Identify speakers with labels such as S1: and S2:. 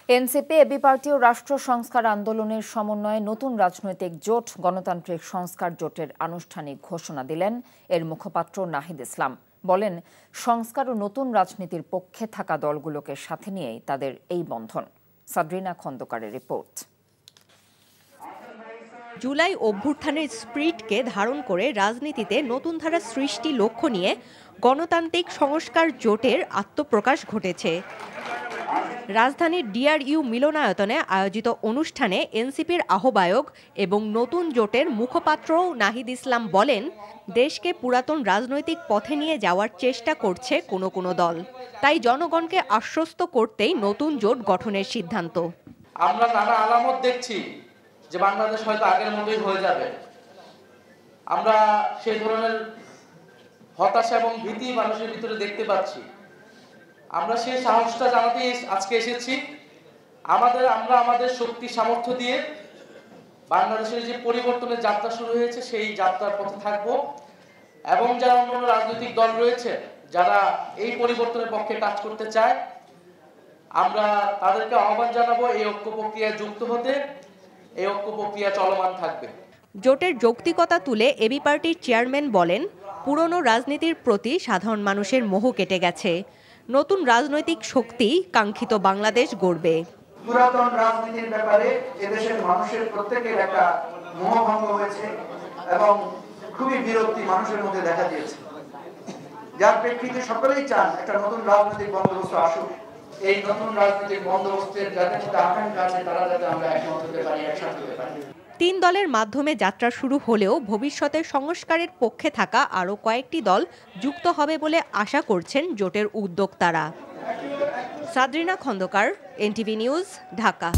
S1: NCP, AB party ও রাষ্ট্র সংস্কার আন্দোলনের সমন্বয়ে নতুন রাজনৈতিক জোট গণতান্ত্রিক সংস্কার জোটের আনুষ্ঠানিক ঘোষণা দিলেন এর মুখপাত্র নাহিদ ইসলাম। বলেন, সংস্কার ও নতুন রাজনীতির পক্ষে থাকা দলগুলোকে সাথে নিয়েই তাদের এই বন্ধন। সাদরিনা খন্দকারের রিপোর্ট।
S2: জুলাই অভ্যুত্থানের স্পিরিটকে ধারণ করে রাজনীতিতে নতুন ধারা সৃষ্টি লক্ষ্য নিয়ে গণতান্ত্রিক সংস্কার জোটের আত্মপ্রকাশ ঘটেছে। রাজধানীর ডিআরইউ মিলনায়তনে আয়োজিত অনুষ্ঠানে এনসিপির আহ্বায়ক এবং নতুন জোটের মুখপাত্র নাহিদ ইসলাম বলেন, দেশকে পুরাতন রাজনৈতিক পথে নিয়ে যাওয়ার চেষ্টা করছে কোনো কোনো দল, তাই জনগণকে আশ্বস্ত করতেই নতুন জোট গঠনের সিদ্ধান্ত।
S3: আমরা নানা আলামত দেখছি যে বাংলাদেশ হয়তো আগের মতোই হয়ে যাবে। আমরা সেই ধরনের হতাশা এবং ভীতি মানুষের ভিতরে দেখতে পাচ্ছি। আমরা সেই সাহসটা জানাতে আজকে এসেছি। আমরা আমাদের শক্তি সামর্থ্য দিয়ে বাংলাদেশের যে পরিবর্তনের যাত্রা শুরু হয়েছে সেই যাত্রার পথে থাকব এবং যারা অন্যান্য রাজনৈতিক দল রয়েছে যারা এই পরিবর্তনের পক্ষে কাজ করতে চায়, আমরা তাদেরকে আহ্বান জানাবো এই ঐক্য প্রক্রিয়ায় যুক্ত হতে। এই ঐক্য প্রক্রিয়া চলমান থাকবে।
S2: জোটের যৌক্তিকতা তুলে এবি পার্টির চেয়ারম্যান বলেন, পুরনো রাজনীতির প্রতি সাধারণ মানুষের মোহ কেটে গেছে। নতুন রাজনৈতিক শক্তি কাঙ্ক্ষিত বাংলাদেশ গড়বে।
S4: পুরাতন রাজনীতির ব্যাপারে এদেশের মানুষের প্রত্যেকের একটা মোহভঙ্গ হয়েছে এবং খুবই বিরক্তি মানুষের মধ্যে দেখা দিয়েছে, যার প্রেক্ষিতে সকলেই চান একটা নতুন রাজনৈতিক বন্দোবস্ত আসুক। এই নতুন রাজনৈতিক বন্দোবস্তের যাদের মধ্যে আকাঙ্ক্ষা আছে তারা যাতে আমরা একমত হতে পারি, একসাথে হতে পারি।
S2: 3 দলের মাধ্যমে যাত্রা শুরু হলেও ভবিষ্যতে সংস্কারের পক্ষে থাকা আরও কয়েকটি দল যুক্ত হবে বলে আশা করছেন জোটের উদ্যোক্তারা। সাদরিনা খন্দকার, এনটিভি নিউজ, ঢাকা।